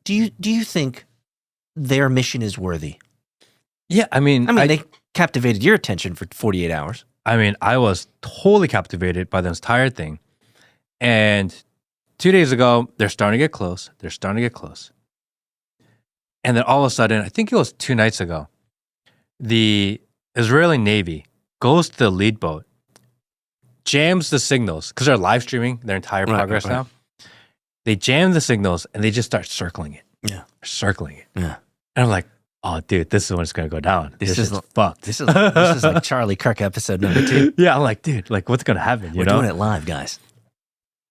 Do you think their mission is worthy? Yeah, I mean, they captivated your attention for 48 hours. I mean, I was totally captivated by this entire thing. And 2 days ago, they're starting to get close. And then all of a sudden, I think it was 2 nights ago, the Israeli Navy goes to the lead boat, jams the signals, because they're live streaming their entire progress now. They jam the signals and they just start circling it. Yeah. Circling it. Yeah. And I'm like, oh, dude, this is when it's going to go down. This is fucked. This is like Charlie Kirk episode number 2. Yeah, I'm like, dude, like what's going to happen? We're doing it live, guys.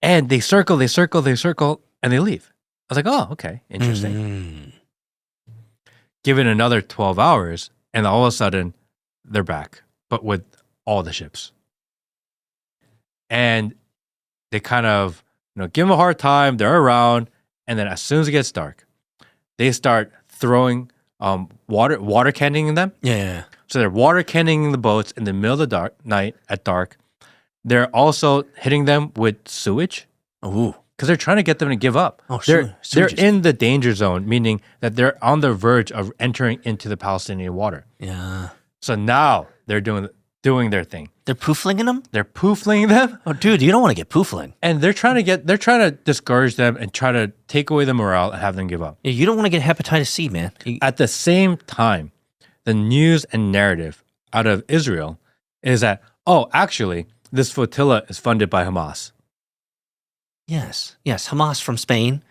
And they circle, and they leave. I was like, oh, okay, interesting. Mm. Give it another 12 hours, and all of a sudden, they're back, but with all the ships. And they kind of, give them a hard time. They're around, and then as soon as it gets dark, they start throwing water cannoning them. Yeah. So they're water cannoning the boats in the middle of the night at dark. They're also hitting them with sewage. Ooh. Because they're trying to get them to give up. Oh, they're in the danger zone, meaning that they're on the verge of entering into the Palestinian water. Yeah. So now they're doing their thing. They're pooflinging them? They're poofling them. Oh, dude, you don't want to get poofling. And they're trying to discourage them and try to take away the morale and have them give up. Yeah, you don't want to get hepatitis C, man. At the same time, the news and narrative out of Israel is that, actually, this flotilla is funded by Hamas. Yes, Hamas from Spain,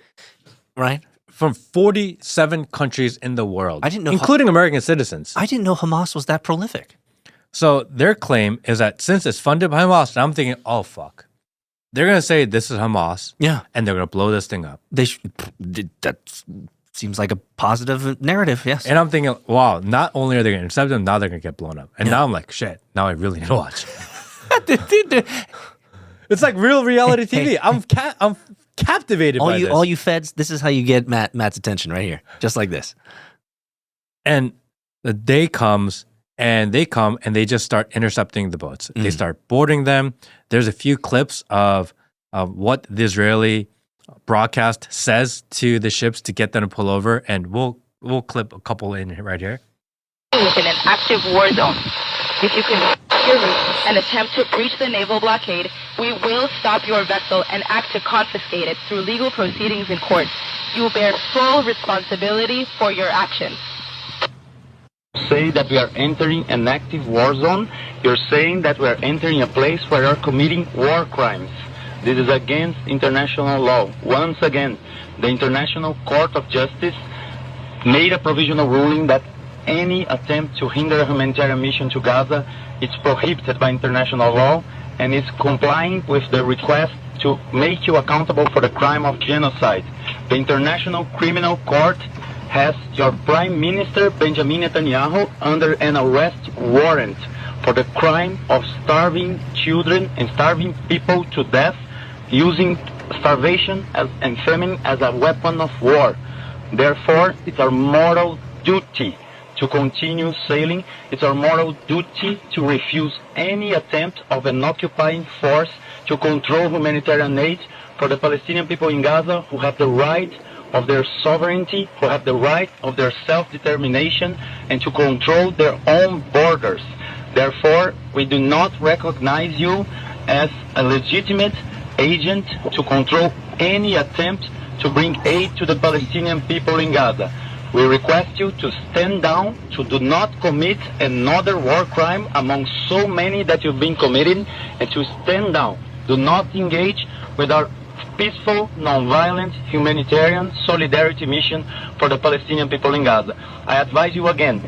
right? From 47 countries in the world. I didn't know, including American citizens. I didn't know Hamas was that prolific. So their claim is that since it's funded by Hamas, and I'm thinking, oh, fuck. They're going to say this is Hamas. Yeah. And they're going to blow this thing up. That seems like a positive narrative, yes. And I'm thinking, wow, not only are they going to intercept them, now they're going to get blown up. And now I'm like, shit, now I really need to watch. It's like real reality TV. I'm captivated by this. All you feds, this is how you get Matt's attention right here. Just like this. And the day comes, and they come, and they just start intercepting the boats. They start boarding them. There's a few clips of what the Israeli broadcast says to the ships to get them to pull over, and we'll clip a couple in right here. Within an active war zone. If you can your route and attempt to breach the naval blockade, we will stop your vessel and act to confiscate it through legal proceedings in court. You will bear full responsibility for your actions. Say that we are entering an active war zone. You're saying that we are entering a place where you're committing war crimes. This is against international law. Once again, the International Court of Justice made a provisional ruling that any attempt to hinder a humanitarian mission to Gaza is prohibited by international law and is complying with the request to make you accountable for the crime of genocide. The International Criminal Court has your Prime Minister Benjamin Netanyahu under an arrest warrant for the crime of starving children and starving people to death using starvation and famine as a weapon of war. Therefore, it's our moral duty to continue sailing. It's our moral duty to refuse any attempt of an occupying force to control humanitarian aid for the Palestinian people in Gaza who have the right of their sovereignty, who have the right of their self-determination and to control their own borders. Therefore, we do not recognize you as a legitimate agent to control any attempt to bring aid to the Palestinian people in Gaza. We request you to stand down, to do not commit another war crime among so many that you've been committing, and to stand down. Do not engage with our peaceful, non-violent, humanitarian solidarity mission for the Palestinian people in Gaza. I advise you again.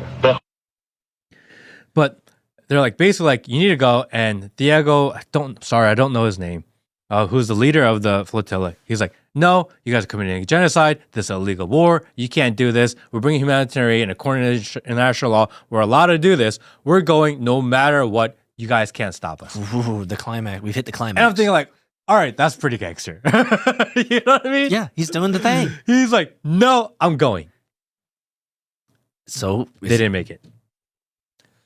But they're like, basically like, you need to go, and Thiago, I don't know his name, who's the leader of the flotilla. He's like, no, you guys are committing genocide. This is a legal war. You can't do this. We're bringing humanitarian, and according to international law, we're allowed to do this. We're going no matter what. You guys can't stop us. Ooh, the climax. We've hit the climax. And I'm thinking like, all right, that's pretty gangster. You know what I mean? Yeah, he's doing the thing. He's like, no, I'm going. So they didn't make it.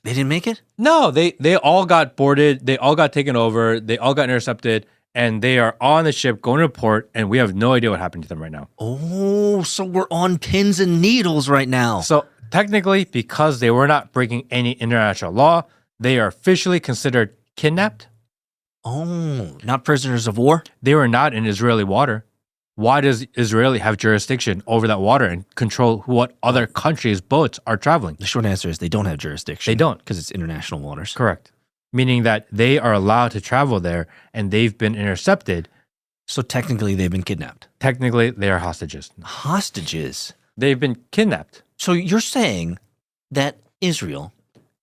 They didn't make it? No, they all got boarded. They all got taken over. They all got intercepted. and they are on the ship going to port, and we have no idea what happened to them right now. Oh, so we're on pins and needles right now. So technically, because they were not breaking any international law, they are officially considered kidnapped. Oh, not prisoners of war? They were not in Israeli water. Why does Israel have jurisdiction over that water and control what other countries' boats are traveling? The short answer is they don't have jurisdiction. They don't. Because it's international waters. Correct. Meaning that they are allowed to travel there and they've been intercepted. So technically they've been kidnapped. Technically, they are hostages. Hostages? They've been kidnapped. So you're saying that Israel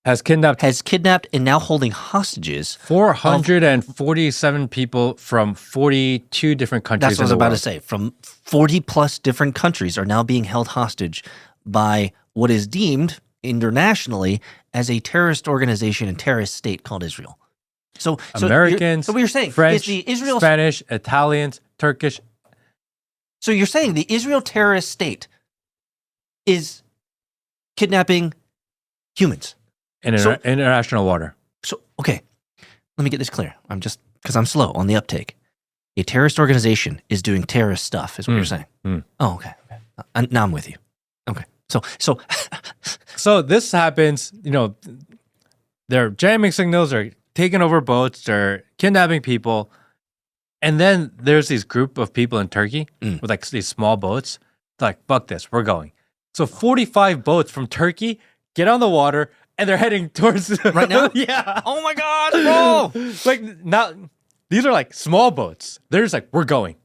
Has kidnapped and now holding hostages 447 people from 42 different countries. That's what I was about to say. From 40 plus different countries are now being held hostage by what is deemed internationally as a terrorist organization and terrorist state called Israel. So Americans, so what you're saying French, is the Israel Spanish, Italians, Turkish. So you're saying the Israel terrorist state is kidnapping humans in international water. So, okay, let me get this clear. I'm just, because I'm slow on the uptake. A terrorist organization is doing terrorist stuff, is what you're saying. Oh, okay. Now I'm with you. Okay. So this happens, they're jamming signals, they're taking over boats, they're kidnapping people. And then there's this group of people in Turkey with like these small boats. They're like, fuck this, we're going. So 45 boats from Turkey get on the water and they're heading towards right now? Yeah. Oh my God, bro. Like now, these are like small boats. They're just like, we're going.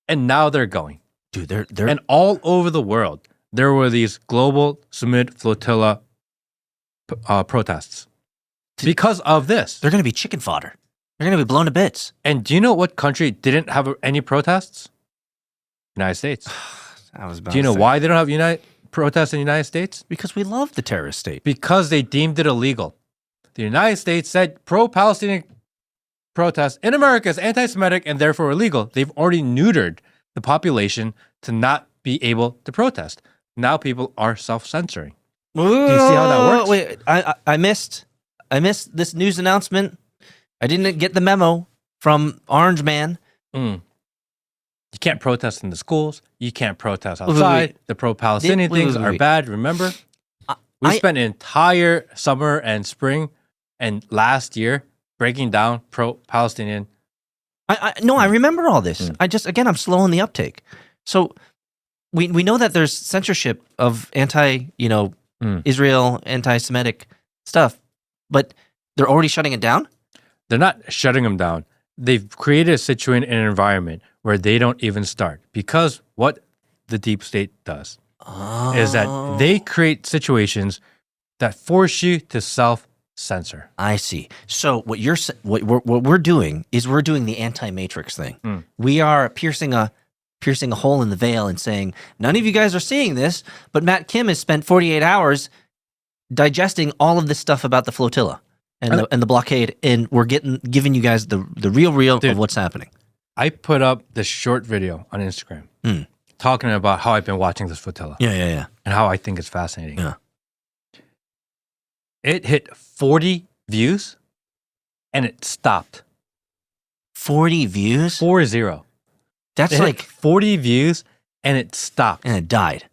And now they're going. Dude, they're And all over the world, there were these Global Sumud Flotilla protests because of this. They're going to be chicken fodder. They're going to be blown to bits. And do you know what country didn't have any protests? United States. I was about Do you to know say. why they don't have protests in the United States? Because we love the terrorist state. Because they deemed it illegal. The United States said pro-Palestinian protests in America is anti-Semitic and therefore illegal. They've already neutered the population to not be able to protest. Now people are self-censoring. Do you see how that works? Wait, I missed this news announcement. I didn't get the memo from Orange Man. You can't protest in the schools. You can't protest outside. Wait. The pro-Palestinian things are bad. Remember? We spent an entire summer and spring and last year breaking down pro-Palestinian. I remember all this. I'm slow on the uptake. So we know that there's censorship of Israel, anti-Semitic stuff, but they're already shutting it down? They're not shutting them down. They've created a situation in an environment where they don't even start. Because what the deep state does is that they create situations that force you to self-censor. I see. So what we're doing is we're doing the anti-matrix thing. We are piercing a hole in the veil and saying, none of you guys are seeing this, but Matt Kim has spent 48 hours digesting all of this stuff about the flotilla and the blockade, and we're giving you guys the real of what's happening. I put up this short video on Instagram talking about how I've been watching this flotilla. Yeah. And how I think it's fascinating. Yeah. It hit 40 views and it stopped. 40 views? 40. That's It like hit 40 views and it stopped. and it died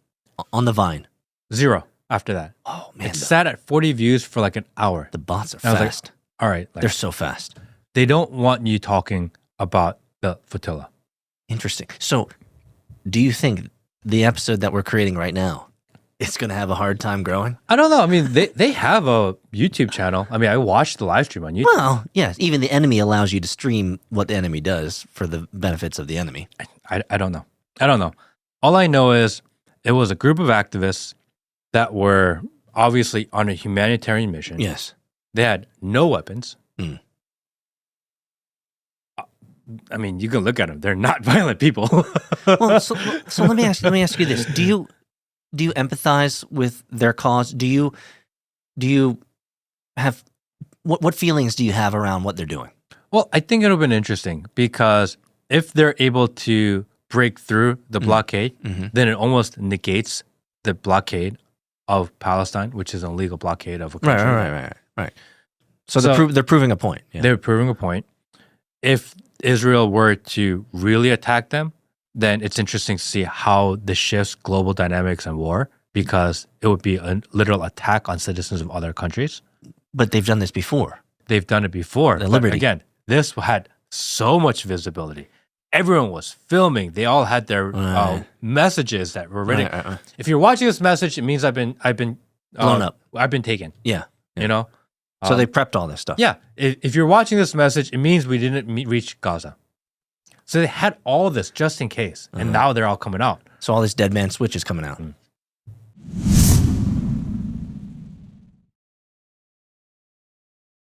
on the vine. 0 after that. Oh man, It sat at 40 views for like an hour. the bots are I was like, fast. All right. Like, They're so fast. they don't want you talking about the flotilla. Interesting. So, do you think the episode that we're creating right now is going to have a hard time growing? I don't know. I mean, they have a YouTube channel. I mean, I watched the live stream on YouTube. Well, yes. Even the enemy allows you to stream what the enemy does for the benefits of the enemy. I don't know. I don't know. All I know is it was a group of activists that were obviously on a humanitarian mission. Yes. They had no weapons. Mm. I mean, you can look at them; they're not violent people. Well, so let me ask you this: Do you empathize with their cause? Do you have what feelings do you have around what they're doing? Well, I think it'll be interesting because if they're able to break through the blockade, then it almost negates the blockade of Palestine, which is an illegal blockade of a country. Right. So they're proving a point. Yeah. They're proving a point. if Israel were to really attack them, then it's interesting to see how this shifts global dynamics and war, because it would be a literal attack on citizens of other countries. But they've done this before. They've done it before. The But Liberty. again, this had so much visibility. Everyone was filming. They all had their messages that were written. If you're watching this message, it means I've been Blown up. I've been taken. Yeah. You know. So they prepped all this stuff. Yeah. If you're watching this message, it means we didn't reach Gaza. So they had all this just in case, and now they're all coming out. So all this dead man switch is coming out.